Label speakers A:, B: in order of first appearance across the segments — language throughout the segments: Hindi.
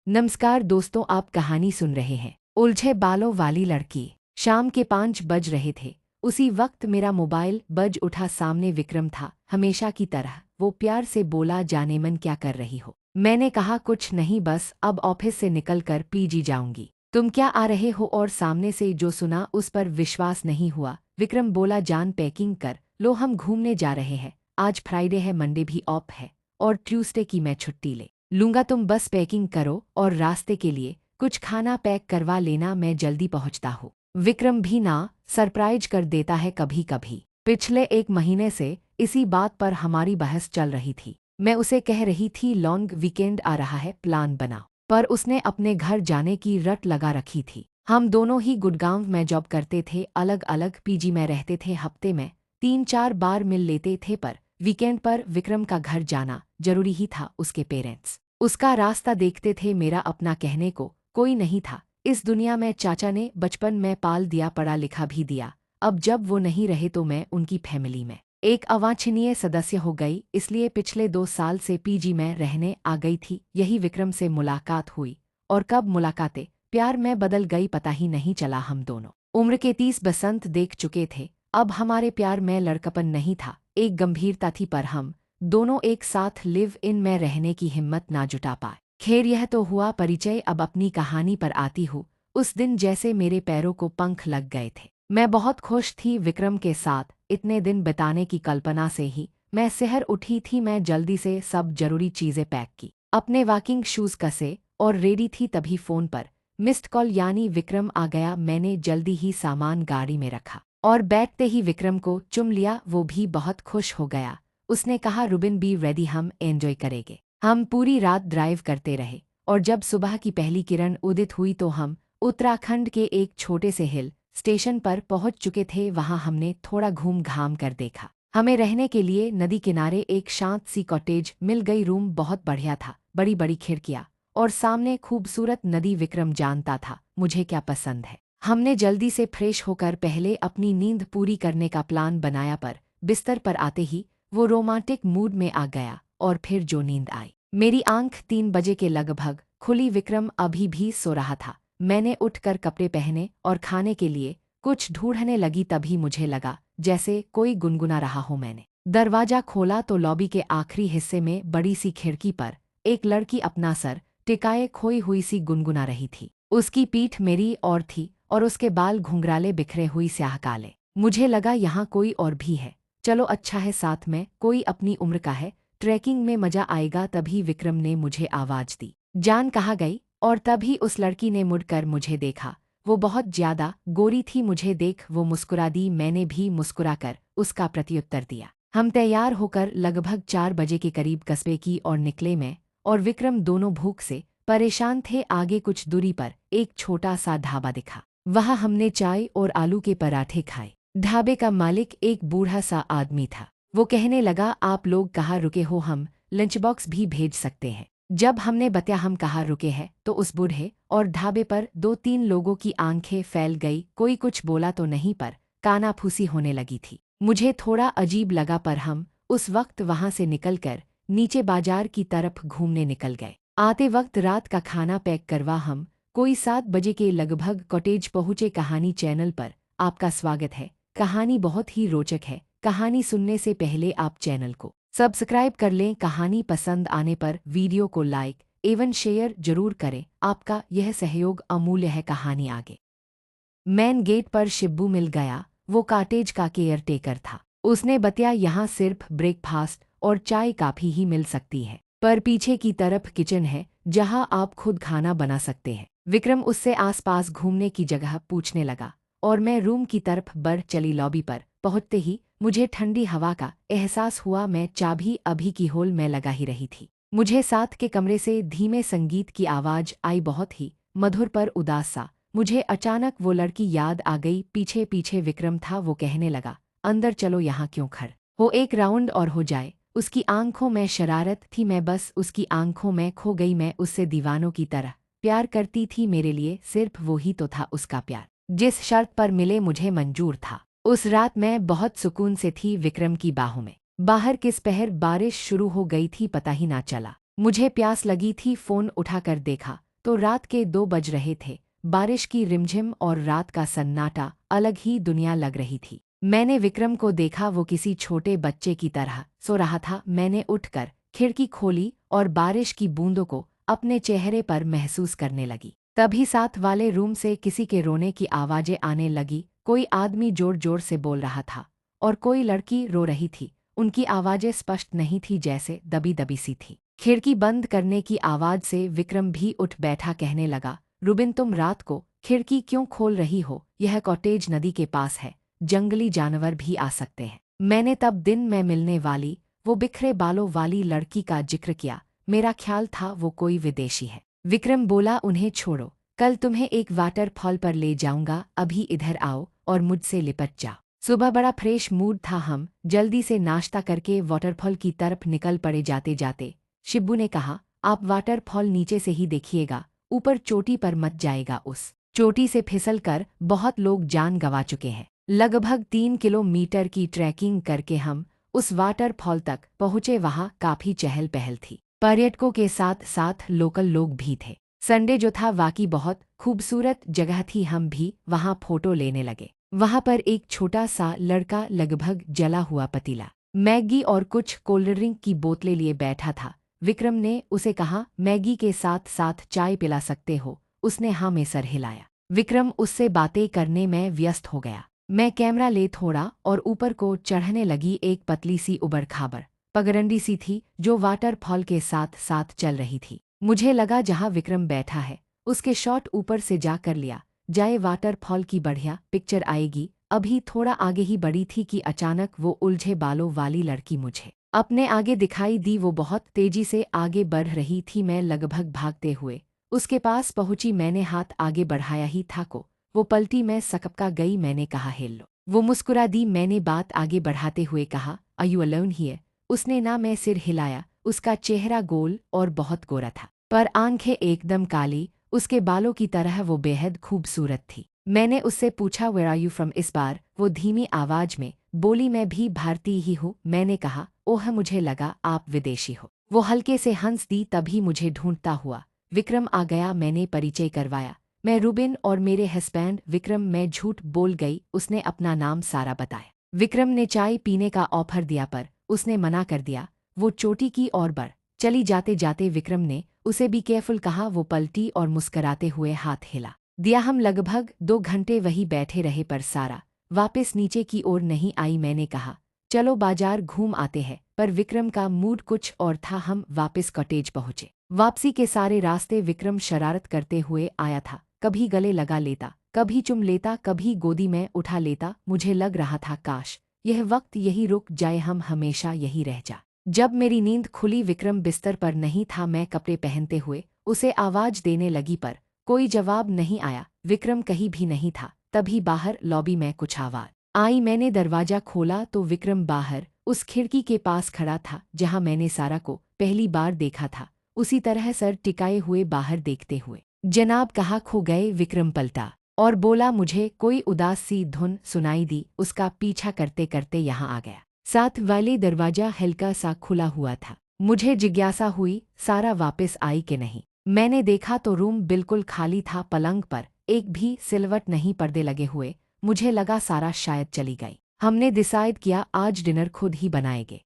A: नमस्कार दोस्तों, आप कहानी सुन रहे हैं उलझे बालों वाली लड़की। शाम के 5 बज रहे थे। उसी वक्त मेरा मोबाइल बज उठा। सामने विक्रम था, हमेशा की तरह। वो प्यार से बोला, जाने मन क्या कर रही हो? मैंने कहा, कुछ नहीं, बस अब ऑफिस से निकलकर पीजी जाऊंगी। तुम क्या आ रहे हो? और सामने से जो सुना उस पर विश्वास नहीं हुआ। विक्रम बोला, जान पैकिंग कर लो, हम घूमने जा रहे हैं। आज फ्राइडे है, मंडे भी ऑफ है और ट्यूसडे की मैं छुट्टी ले लूंगा। तुम बस पैकिंग करो और रास्ते के लिए कुछ खाना पैक करवा लेना, मैं जल्दी पहुंचता हूँ। विक्रम भी ना सरप्राइज कर देता है कभी कभी। पिछले 1 महीने से इसी बात पर हमारी बहस चल रही थी। मैं उसे कह रही थी लॉन्ग वीकेंड आ रहा है, प्लान बनाओ, पर उसने अपने घर जाने की रट लगा रखी थी। हम दोनों ही गुड़गांव में जॉब करते थे, अलग अलग पीजी में रहते थे। हफ्ते में 3-4 बार मिल लेते थे, पर वीकेंड पर विक्रम का घर जाना जरूरी ही था। उसके पेरेंट्स उसका रास्ता देखते थे, मेरा अपना कहने को कोई नहीं था इस दुनिया में। चाचा ने बचपन में पाल दिया, पढ़ा लिखा भी दिया। अब जब वो नहीं रहे तो मैं उनकी फैमिली में एक अवांछनीय सदस्य हो गई, इसलिए पिछले 2 साल से पीजी में रहने आ गई थी। यही विक्रम से मुलाकात हुई, और कब मुलाकातें प्यार में बदल गई पता ही नहीं चला। हम दोनों उम्र के 30 बसंत देख चुके थे। अब हमारे प्यार में लड़कपन नहीं था, एक गंभीरता थी, पर हम दोनों एक साथ लिव इन में रहने की हिम्मत ना जुटा पाए। खैर, यह तो हुआ परिचय। अब अपनी कहानी पर आती हूँ। उस दिन जैसे मेरे पैरों को पंख लग गए थे। मैं बहुत खुश थी विक्रम के साथ इतने दिन बिताने की कल्पना से ही मैं सहर उठी थी। मैं जल्दी से सब जरूरी चीजें पैक की, अपने वॉकिंग शूज कसे और रेडी थी, तभी फोन पर मिस्ड कॉल, यानी विक्रम आ गया। मैंने जल्दी ही सामान गाड़ी में रखा और बैठते ही विक्रम को चुम लिया। वो भी बहुत खुश हो गया। उसने कहा, रुबिन बी रेडी, हम एंजॉय करेंगे। हम पूरी रात ड्राइव करते रहे, और जब सुबह की पहली किरण उदित हुई तो हम उत्तराखंड के एक छोटे से हिल स्टेशन पर पहुंच चुके थे। वहां हमने थोड़ा घूम घाम कर देखा। हमें रहने के लिए नदी किनारे एक शांत सी कॉटेज मिल गई। रूम बहुत बढ़िया था, बड़ी बड़ी खिड़कियां और सामने खूबसूरत नदी। विक्रम जानता था मुझे क्या पसंद है। हमने जल्दी से फ्रेश होकर पहले अपनी नींद पूरी करने का प्लान बनाया, पर बिस्तर पर आते ही वो रोमांटिक मूड में आ गया, और फिर जो नींद आई। मेरी आंख 3 बजे के लगभग खुली। विक्रम अभी भी सो रहा था। मैंने उठकर कपड़े पहने और खाने के लिए कुछ ढूंढने लगी, तभी मुझे लगा जैसे कोई गुनगुना रहा हो। मैंने दरवाजा खोला तो लॉबी के आखिरी हिस्से में बड़ी सी खिड़की पर एक लड़की अपना सर टिकाए खोई हुई सी गुनगुना रही थी। उसकी पीठ मेरी ओर थी और उसके बाल घुंघराले बिखरे हुई स्याह काले। मुझे लगा यहाँ कोई और भी है। चलो अच्छा है, साथ में कोई अपनी उम्र का है, ट्रैकिंग में मजा आएगा। तभी विक्रम ने मुझे आवाज दी, जान कहाँ गई? और तभी उस लड़की ने मुड़कर मुझे देखा। वो बहुत ज्यादा गोरी थी। मुझे देख वो मुस्कुरा दी, मैंने भी मुस्कुराकर उसका प्रत्युत्तर दिया। हम तैयार होकर लगभग 4 बजे के करीब कस्बे की ओर निकले। मैं और विक्रम दोनों भूख से परेशान थे। आगे कुछ दूरी पर एक छोटा सा ढाबा दिखा। वहाँ हमने चाय और आलू के पराठे खाए। ढाबे का मालिक एक बूढ़ा सा आदमी था। वो कहने लगा, आप लोग कहाँ रुके हो? हम लंच बॉक्स भी भेज सकते हैं। जब हमने बताया हम कहाँ रुके हैं तो उस बूढ़े और ढाबे पर 2-3 लोगों की आंखें फैल गई। कोई कुछ बोला तो नहीं, पर कानाफूसी होने लगी थी। मुझे थोड़ा अजीब लगा, पर हम उस वक्त वहां से निकलकर नीचे बाजार की तरफ घूमने निकल गए। आते वक्त रात का खाना पैक करवा हम कोई 7 बजे के लगभग कॉटेज पहुंचे। कहानी चैनल पर आपका स्वागत है। कहानी बहुत ही रोचक है। कहानी सुनने से पहले आप चैनल को सब्सक्राइब कर लें। कहानी पसंद आने पर वीडियो को लाइक एवं शेयर जरूर करें, आपका यह सहयोग अमूल्य है। कहानी आगे। मेन गेट पर शिब्बू मिल गया। वो कॉटेज का केयर टेकर था। उसने बताया, यहाँ सिर्फ ब्रेकफास्ट और चाय काफी ही मिल सकती है, पर पीछे की तरफ किचन है जहां आप खुद खाना बना सकते हैं। विक्रम उससे आसपास घूमने की जगह पूछने लगा, और मैं रूम की तरफ बढ़ चली। लॉबी पर पहुंचते ही मुझे ठंडी हवा का एहसास हुआ। मैं चाबी अभी की होल में लगा ही रही थी। मुझे साथ के कमरे से धीमे संगीत की आवाज आई, बहुत ही मधुर पर उदास सा। मुझे अचानक वो लड़की याद आ गई। पीछे पीछे विक्रम था। वो कहने लगा, अंदर चलो, यहाँ क्यों खड़ हो, एक राउंड और हो जाए। उसकी आंखों में शरारत थी। मैं बस उसकी आंखों में खो गई। मैं उससे दीवानों की तरह प्यार करती थी। मेरे लिए सिर्फ वो ही तो था उसका प्यार, जिस शर्त पर मिले मुझे मंजूर था। उस रात मैं बहुत सुकून से थी विक्रम की बाहों में। बाहर किस पहर बारिश शुरू हो गई थी, पता ही ना चला। मुझे प्यास लगी थी। फोन उठाकर देखा तो रात के 2 बज रहे थे। बारिश की रिमझिम और रात का सन्नाटा अलग ही दुनिया लग रही थी। मैंने विक्रम को देखा, वो किसी छोटे बच्चे की तरह सो रहा था। मैंने उठकर खिड़की खोली और बारिश की बूंदों को अपने चेहरे पर महसूस करने लगी। तभी साथ वाले रूम से किसी के रोने की आवाजें आने लगी। कोई आदमी जोर जोर से बोल रहा था और कोई लड़की रो रही थी। उनकी आवाजें स्पष्ट नहीं थी, जैसे दबी दबी सी थी। खिड़की बंद करने की आवाज से विक्रम भी उठ बैठा, कहने लगा, रुबिन तुम रात को खिड़की क्यों खोल रही हो? यह कॉटेज नदी के पास है, जंगली जानवर भी आ सकते हैं। मैंने तब दिन में मिलने वाली वो बिखरे बालों वाली लड़की का जिक्र किया। मेरा ख्याल था वो कोई विदेशी है। विक्रम बोला, उन्हें छोड़ो, कल तुम्हें एक वाटरफॉल पर ले जाऊंगा। अभी इधर आओ और मुझसे लिपट जाओ। सुबह बड़ा फ्रेश मूड था। हम जल्दी से नाश्ता करके वाटरफॉल की तरफ निकल पड़े। जाते जाते शिब्बू ने कहा, आप वाटरफॉल नीचे से ही देखिएगा, ऊपर चोटी पर मत जाएगा। उस चोटी से फिसल कर बहुत लोग जान गंवा चुके हैं। लगभग 3 किलोमीटर की ट्रैकिंग करके हम उस वाटरफॉल तक पहुंचे। वहां काफी चहल पहल थी, पर्यटकों के साथ साथ लोकल लोग भी थे। संडे जो था वाकई बहुत खूबसूरत जगह थी। हम भी वहां फोटो लेने लगे। वहां पर एक छोटा सा लड़का लगभग जला हुआ पतीला, मैगी और कुछ कोल्ड ड्रिंक की बोतलें लिए बैठा था। विक्रम ने उसे कहा, मैगी के साथ साथ चाय पिला सकते हो? उसने हाँ में सर हिलाया। विक्रम उससे बातें करने में व्यस्त हो गया। मैं कैमरा ले थोड़ा और ऊपर को चढ़ने लगी। एक पतली सी उबड़ खाबड़ पगडंडी सी थी जो वाटरफॉल के साथ साथ चल रही थी। मुझे लगा जहां विक्रम बैठा है उसके शॉट ऊपर से जा कर लिया जाए, वाटरफॉल की बढ़िया पिक्चर आएगी। अभी थोड़ा आगे ही बढ़ी थी कि अचानक वो उलझे बालों वाली लड़की मुझे अपने आगे दिखाई दी। वो बहुत तेजी से आगे बढ़ रही थी। मैं लगभग भागते हुए उसके पास पहुंची। मैंने हाथ आगे बढ़ाया ही था को वो पलटी। मैं सकपका गई। मैंने कहा, हेलो। वो मुस्कुरा दी। मैंने बात आगे बढ़ाते हुए कहा, आर यू अलोन हियर? उसने ना में सिर हिलाया। उसका चेहरा गोल और बहुत गोरा था, पर आंखें एकदम काली, उसके बालों की तरह। वो बेहद खूबसूरत थी। मैंने उससे पूछा, वेयर आर यू फ्रॉम? इस बार वो धीमी आवाज में बोली, मैं भी भारतीय ही हूँ। मैंने कहा, ओह मुझे लगा आप विदेशी हो। वो हल्के से हंस दी। तभी मुझे ढूंढता हुआ विक्रम आ गया। मैंने परिचय करवाया, मैं रुबिन और मेरे हस्बैंड विक्रम। मैं झूठ बोल गई। उसने अपना नाम सारा बताया। विक्रम ने चाय पीने का ऑफर दिया पर उसने मना कर दिया। वो चोटी की ओर बढ़ चली। जाते जाते विक्रम ने उसे भी केयरफुल कहा। वो पलटी और मुस्कराते हुए हाथ हिला दिया। हम लगभग 2 घंटे वहीं बैठे रहे पर सारा वापस नीचे की ओर नहीं आई। मैंने कहा, चलो बाजार घूम आते हैं, पर विक्रम का मूड कुछ और था। हम वापस कॉटेज पहुंचे। वापसी के सारे रास्ते विक्रम शरारत करते हुए आया था। कभी गले लगा लेता, कभी चुम लेता, कभी गोदी में उठा लेता। मुझे लग रहा था काश यह वक्त यही रुक जाए, हम हमेशा यही रह जा। जब मेरी नींद खुली विक्रम बिस्तर पर नहीं था। मैं कपड़े पहनते हुए उसे आवाज देने लगी पर कोई जवाब नहीं आया। विक्रम कहीं भी नहीं था। तभी बाहर लॉबी में कुछ आवाज आई। मैंने दरवाजा खोला तो विक्रम बाहर उस खिड़की के पास खड़ा था जहां मैंने सारा को पहली बार देखा था। उसी तरह सर टिकाए हुए बाहर देखते हुए। जनाब कहाँ खो गए? विक्रम पलटा और बोला। मुझे कोई उदास सी धुन सुनाई दी। उसका पीछा करते करते यहाँ आ गया। साथ वाले दरवाजा हल्का सा खुला हुआ था। मुझे जिज्ञासा हुई, सारा वापस आई कि नहीं। मैंने देखा तो रूम बिल्कुल खाली था। पलंग पर एक भी सिलवट नहीं, पर्दे लगे हुए। मुझे लगा सारा शायद चली गई। हमने डिसाइड किया आज डिनर खुद ही बनाएंगे।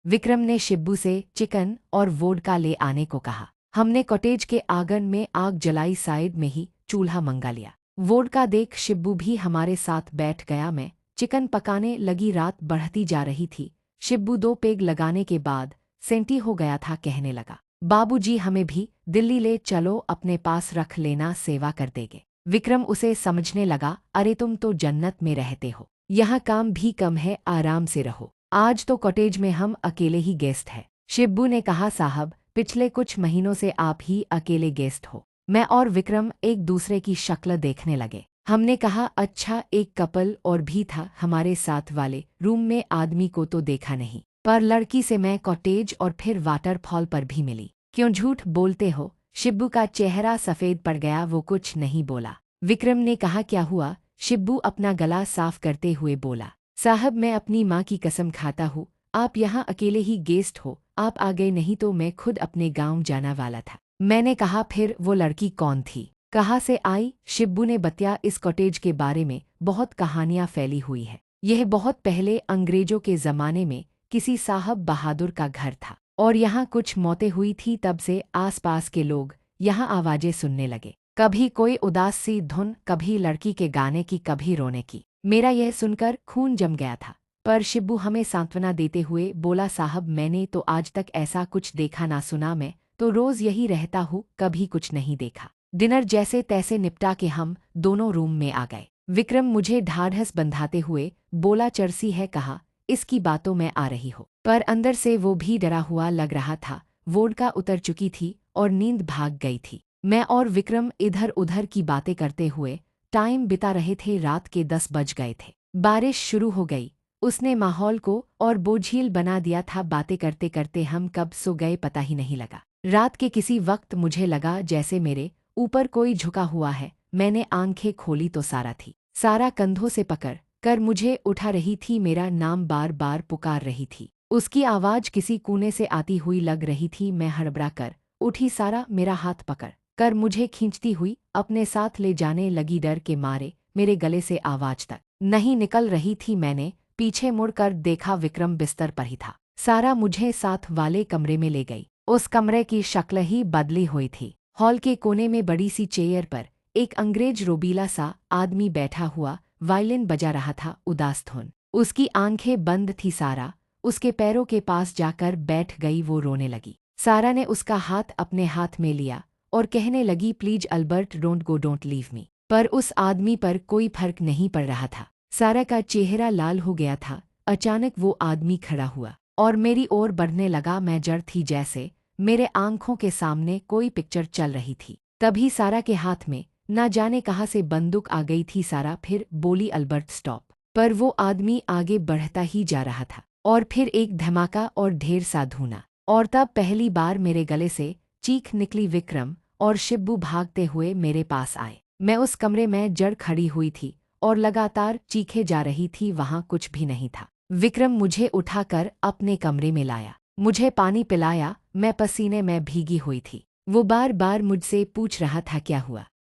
A: विक्रम ने शिब्बू से चिकन और वोडका ले आने को कहा। हमने कॉटेज के आंगन में आग जलाई, साइड में ही चूल्हा मंगा लिया। वोडका देख शिब्बू भी हमारे साथ बैठ गया। मैं चिकन पकाने लगी। रात बढ़ती जा रही थी। शिब्बू 2 पेग लगाने के बाद सेंटी हो गया था। कहने लगा, बाबूजी हमें भी दिल्ली ले चलो, अपने पास रख लेना, सेवा कर देंगे। विक्रम उसे समझने लगा, अरे तुम तो जन्नत में रहते हो, यहाँ काम भी कम है, आराम से रहो। आज तो कॉटेज में हम अकेले ही गेस्ट हैं। शिब्बू ने कहा, साहब पिछले कुछ महीनों से आप ही अकेले गेस्ट हो। मैं और विक्रम एक दूसरे की शक्ल देखने लगे। हमने कहा, अच्छा एक कपल और भी था हमारे साथ वाले रूम में। आदमी को तो देखा नहीं, पर लड़की से मैं कॉटेज और फिर वाटरफॉल पर भी मिली। क्यों झूठ बोलते हो? शिब्बू का चेहरा सफ़ेद पड़ गया। वो कुछ नहीं बोला। विक्रम ने कहा, क्या हुआ? शिब्बू अपना गला साफ करते हुए बोला, साहब मैं अपनी माँ की कसम खाता हूँ आप यहाँ अकेले ही गेस्ट हो। आप आ गए नहीं तो मैं खुद अपने गांव जाना वाला था। मैंने कहा फिर वो लड़की कौन थी, कहाँ से आई? शिब्बू ने बतिया इस कॉटेज के बारे में बहुत कहानियां फैली हुई है। यह बहुत पहले अंग्रेजों के ज़माने में किसी साहब बहादुर का घर था और यहाँ कुछ मौतें हुई थी। तब से आसपास के लोग यहाँ आवाज़ें सुनने लगे, कभी कोई उदास सी धुन, कभी लड़की के गाने की, कभी रोने की। मेरा यह सुनकर खून जम गया था, पर शिब्बू हमें सांत्वना देते हुए बोला, साहब मैंने तो आज तक ऐसा कुछ देखा ना सुना, मैं तो रोज़ यही रहता हूँ, कभी कुछ नहीं देखा। डिनर जैसे तैसे निपटा के हम दोनों रूम में आ गए। विक्रम मुझे ढाढ़स बंधाते हुए बोला, चरसी है, कहा इसकी बातों में आ रही हो। पर अंदर से वो भी डरा हुआ लग रहा था। वोडका उतर चुकी थी और नींद भाग गई थी। मैं और विक्रम इधर उधर की बातें करते हुए टाइम बिता रहे थे। रात के 10 बज गए थे। बारिश शुरू हो गई, उसने माहौल को और बोझिल बना दिया था। बातें करते करते हम कब सो गए पता ही नहीं लगा। रात के किसी वक्त मुझे लगा जैसे मेरे ऊपर कोई झुका हुआ है। मैंने आंखें खोली तो सारा थी। सारा कंधों से पकड़ कर मुझे उठा रही थी, मेरा नाम बार बार पुकार रही थी। उसकी आवाज़ किसी कोने से आती हुई लग रही थी। मैं हड़बड़ा कर उठी। सारा मेरा हाथ पकड़ कर मुझे खींचती हुई अपने साथ ले जाने लगी। डर के मारे मेरे गले से आवाज़ तक नहीं निकल रही थी। मैंने पीछे मुड़कर देखा, विक्रम बिस्तर पर ही था। सारा मुझे साथ वाले कमरे में ले गई। उस कमरे की शक्ल ही बदली हुई थी। हॉल के कोने में बड़ी सी चेयर पर एक अंग्रेज रोबीला सा आदमी बैठा हुआ वायलिन बजा रहा था, उदास धुन। उसकी आंखें बंद थी। सारा उसके पैरों के पास जाकर बैठ गई। वो रोने लगी। सारा ने उसका हाथ अपने हाथ में लिया और कहने लगी, please Albert, don't go, don't leave me. पर उस आदमी पर कोई फर्क नहीं पड़ रहा था। सारा का चेहरा लाल हो गया था। अचानक वो आदमी खड़ा हुआ और मेरी ओर बढ़ने लगा। मैं जड़ थी, जैसे मेरे आंखों के सामने कोई पिक्चर चल रही थी। तभी सारा के हाथ में ना जाने कहाँ से बंदूक आ गई थी। सारा फिर बोली, अल्बर्ट स्टॉप। पर वो आदमी आगे बढ़ता ही जा रहा था और फिर एक धमाका और ढेर सा धुआं। और तब पहली बार मेरे गले से चीख निकली। विक्रम और शिब्बू भागते हुए मेरे पास आए। मैं उस कमरे में जड़ खड़ी हुई थी और लगातार चीखे जा रही थी। वहां कुछ भी नहीं था। विक्रम मुझे उठाकर अपने कमरे में लाया, मुझे पानी पिलाया। मैं पसीने में भीगी हुई थी। वो बार बार मुझसे पूछ रहा था,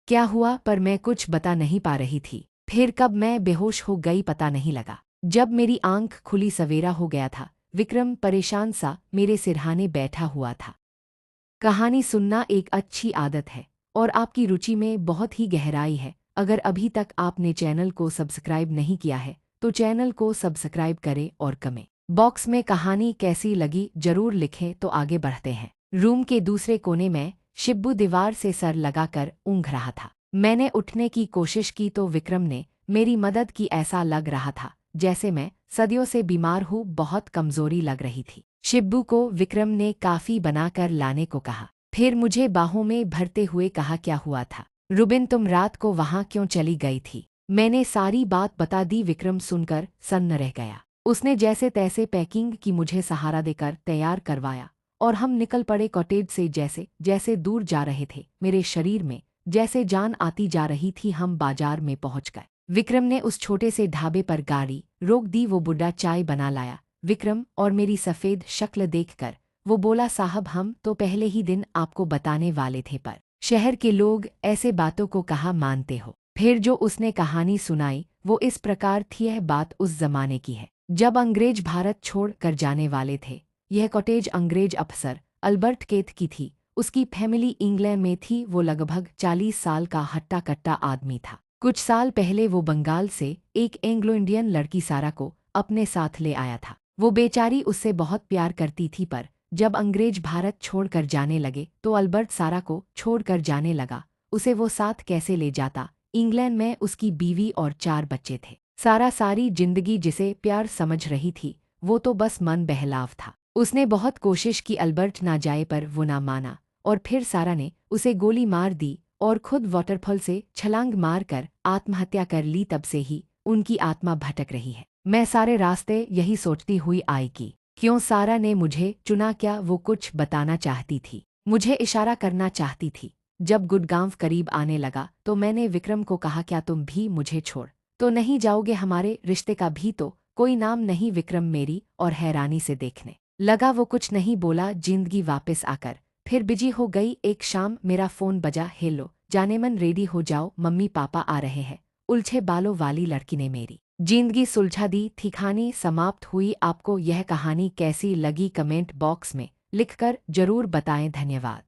A: क्या हुआ, पर मैं कुछ बता नहीं पा रही थी। फिर कब मैं बेहोश हो गई पता नहीं लगा। जब मेरी आंख खुली सवेरा हो गया था। विक्रम परेशान सा मेरे सिरहाने बैठा हुआ था। कहानी सुनना एक अच्छी आदत है और आपकी रुचि में बहुत ही गहराई है। अगर अभी तक आपने चैनल को सब्सक्राइब नहीं किया है तो चैनल को सब्सक्राइब करें और कमेंट बॉक्स में कहानी कैसी लगी जरूर लिखें। तो आगे बढ़ते हैं। रूम के दूसरे कोने में शिब्बू दीवार से सर लगाकर ऊँघ रहा था। मैंने उठने की कोशिश की तो विक्रम ने मेरी मदद की। ऐसा लग रहा था जैसे मैं सदियों से बीमार हूँ, बहुत कमजोरी लग रही थी। शिब्बू को विक्रम ने काफ़ी बनाकर लाने को कहा। फिर मुझे बाहों में भरते हुए कहा, क्या हुआ था रुबिन, तुम रात को वहाँ क्यों चली गई थी? मैंने सारी बात बता दी। विक्रम सुनकर सन्न रह गया। उसने जैसे तैसे पैकिंग की, मुझे सहारा देकर तैयार करवाया और हम निकल पड़े कॉटेज से। जैसे जैसे दूर जा रहे थे मेरे शरीर में जैसे जान आती जा रही थी। हम बाजार में पहुंच गए। विक्रम ने उस छोटे से ढाबे पर गाड़ी रोक दी। वो बुढ़ा चाय बना लाया। विक्रम और मेरी सफ़ेद शक्ल देखकर वो बोला, साहब हम तो पहले ही दिन आपको बताने वाले थे, पर शहर के लोग ऐसे बातों को कहाँ मानते हो। फिर जो उसने कहानी सुनाई वो इस प्रकार थी। यह बात उस जमाने की है जब अंग्रेज भारत छोड़ कर जाने वाले थे। यह कॉटेज अंग्रेज अफसर अल्बर्ट केथ की थी। उसकी फैमिली इंग्लैंड में थी। वो लगभग 40 साल का हट्टा कट्टा आदमी था। कुछ साल पहले वो बंगाल से एक एंग्लो इंडियन लड़की सारा को अपने साथ ले आया था। वो बेचारी उससे बहुत प्यार करती थी, पर जब अंग्रेज भारत छोड़कर जाने लगे तो अल्बर्ट सारा को छोड़कर जाने लगा। उसे वो साथ कैसे ले जाता? इंग्लैंड में उसकी बीवी और 4 बच्चे थे। सारा सारी जिंदगी जिसे प्यार समझ रही थी वो तो बस मन बहलाव था। उसने बहुत कोशिश की अल्बर्ट ना जाए, पर वो ना माना और फिर सारा ने उसे गोली मार दी और खुद वाटरफॉल से छलांग मारकर आत्महत्या कर ली। तब से ही उनकी आत्मा भटक रही है। मैं सारे रास्ते यही सोचती हुई आई कि क्यों सारा ने मुझे चुना? क्या वो कुछ बताना चाहती थी, मुझे इशारा करना चाहती थी? जब गुड़गांव करीब आने लगा तो मैंने विक्रम को कहा, क्या तुम भी मुझे छोड़ तो नहीं जाओगे? हमारे रिश्ते का भी तो कोई नाम नहीं। विक्रम मेरी और हैरानी से देखने लगा। वो कुछ नहीं बोला। जिंदगी वापस आकर फिर बिजी हो गई। एक शाम मेरा फ़ोन बजा। हेलो जानेमन, रेडी हो जाओ, मम्मी पापा आ रहे हैं। उलझे बालों वाली लड़की ने मेरी जिंदगी सुलझा दी थी। कहानी समाप्त हुई। आपको यह कहानी कैसी लगी कमेंट बॉक्स में लिखकर जरूर बताएं। धन्यवाद।